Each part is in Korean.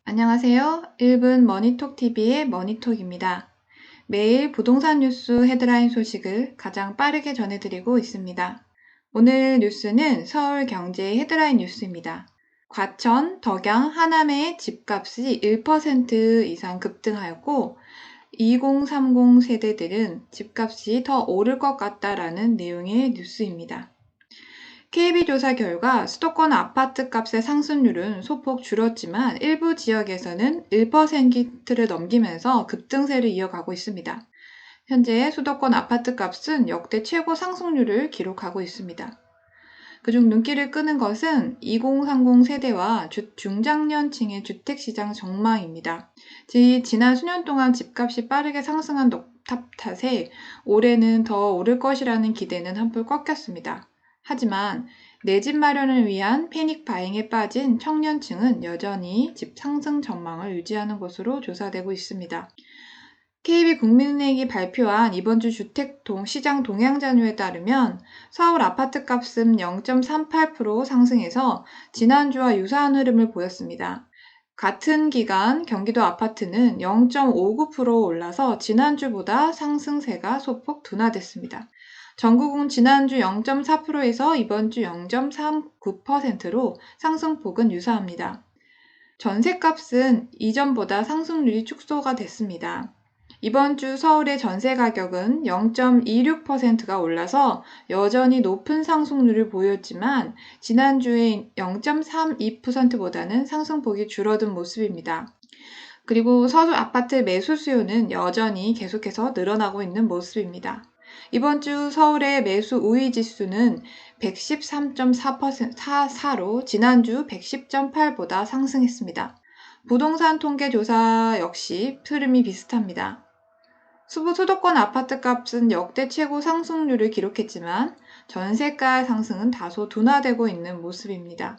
안녕하세요. 1분 머니톡TV의 머니톡입니다. 매일 부동산 뉴스 헤드라인 소식을 가장 빠르게 전해드리고 있습니다. 오늘 뉴스는 서울 경제 헤드라인 뉴스입니다. 과천, 덕양, 하남의 집값이 1% 이상 급등하였고 2030 세대들은 집값이 더 오를 것 같다라는 내용의 뉴스입니다. KB조사 결과 수도권 아파트값의 상승률은 소폭 줄었지만 일부 지역에서는 1%를 넘기면서 급등세를 이어가고 있습니다. 현재 수도권 아파트값은 역대 최고 상승률을 기록하고 있습니다. 그중 눈길을 끄는 것은 2030 세대와 중장년층의 주택시장 전망입니다. 지난 수년 동안 집값이 빠르게 상승한 탓에 올해는 더 오를 것이라는 기대는 한풀 꺾였습니다. 하지만 내 집 마련을 위한 패닉 바잉에 빠진 청년층은 여전히 집 상승 전망을 유지하는 것으로 조사되고 있습니다. KB국민은행이 발표한 이번 주 주택 시장 동향 자료에 따르면 서울 아파트값은 0.38% 상승해서 지난주와 유사한 흐름을 보였습니다. 같은 기간 경기도 아파트는 0.59% 올라서 지난주보다 상승세가 소폭 둔화됐습니다. 전국은 지난주 0.4%에서 이번 주 0.39%로 상승폭은 유사합니다. 전셋값은 이전보다 상승률이 축소가 됐습니다. 이번 주 서울의 전세 가격은 0.26%가 올라서 여전히 높은 상승률을 보였지만 지난주에 0.32%보다는 상승폭이 줄어든 모습입니다. 그리고 서울 아파트 매수 수요는 여전히 계속해서 늘어나고 있는 모습입니다. 이번 주 서울의 매수 우위 지수는 113.4%로 지난주 110.8보다 상승했습니다. 부동산 통계 조사 역시 흐름이 비슷합니다. 수도권 아파트 값은 역대 최고 상승률을 기록했지만 전세가 상승은 다소 둔화되고 있는 모습입니다.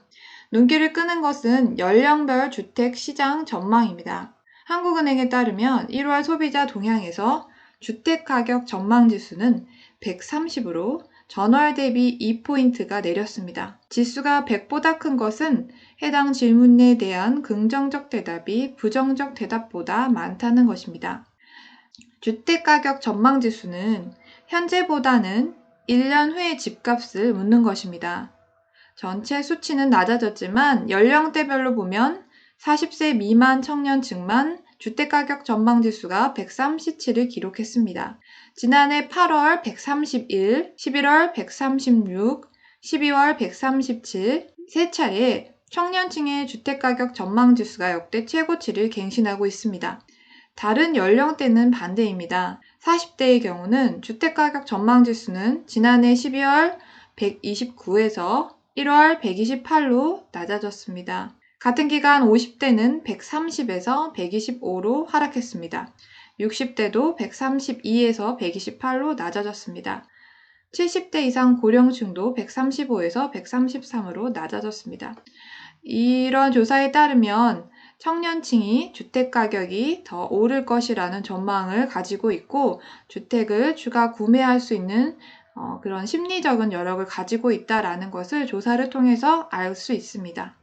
눈길을 끄는 것은 연령별 주택 시장 전망입니다. 한국은행에 따르면 1월 소비자 동향에서 주택가격 전망지수는 130으로 전월 대비 2포인트가 내렸습니다. 지수가 100보다 큰 것은 해당 질문에 대한 긍정적 대답이 부정적 대답보다 많다는 것입니다. 주택가격 전망지수는 현재보다는 1년 후의 집값을 묻는 것입니다. 전체 수치는 낮아졌지만 연령대별로 보면 40세 미만 청년층만 주택가격 전망지수가 137을 기록했습니다. 지난해 8월 131, 11월 136, 12월 137, 세 차례 청년층의 주택가격 전망지수가 역대 최고치를 갱신하고 있습니다. 다른 연령대는 반대입니다. 40대의 경우는 주택가격 전망지수는 지난해 12월 129에서 1월 128로 낮아졌습니다. 같은 기간 50대는 130에서 125로 하락했습니다. 60대도 132에서 128로 낮아졌습니다. 70대 이상 고령층도 135에서 133으로 낮아졌습니다. 이런 조사에 따르면 청년층이 주택가격이 더 오를 것이라는 전망을 가지고 있고 주택을 추가 구매할 수 있는 그런 심리적인 여력을 가지고 있다라는 것을 조사를 통해서 알 수 있습니다.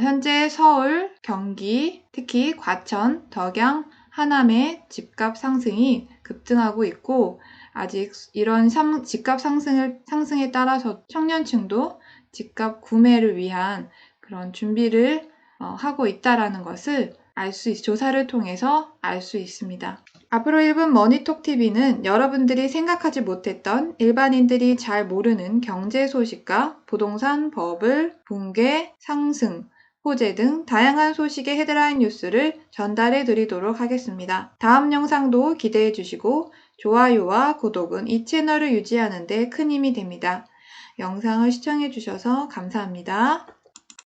현재 서울, 경기, 특히 과천, 덕양, 하남의 집값 상승이 급등하고 있고 아직 이런 집값 상승에 따라서 청년층도 집값 구매를 위한 그런 준비를 하고 있다라는 것을 조사를 통해서 알 수 있습니다. 앞으로 1분 머니톡TV는 여러분들이 생각하지 못했던 일반인들이 잘 모르는 경제 소식과 부동산 버블, 붕괴, 상승, 호재 등 다양한 소식의 헤드라인 뉴스를 전달해 드리도록 하겠습니다. 다음 영상도 기대해 주시고 좋아요와 구독은 이 채널을 유지하는 데 큰 힘이 됩니다. 영상을 시청해 주셔서 감사합니다.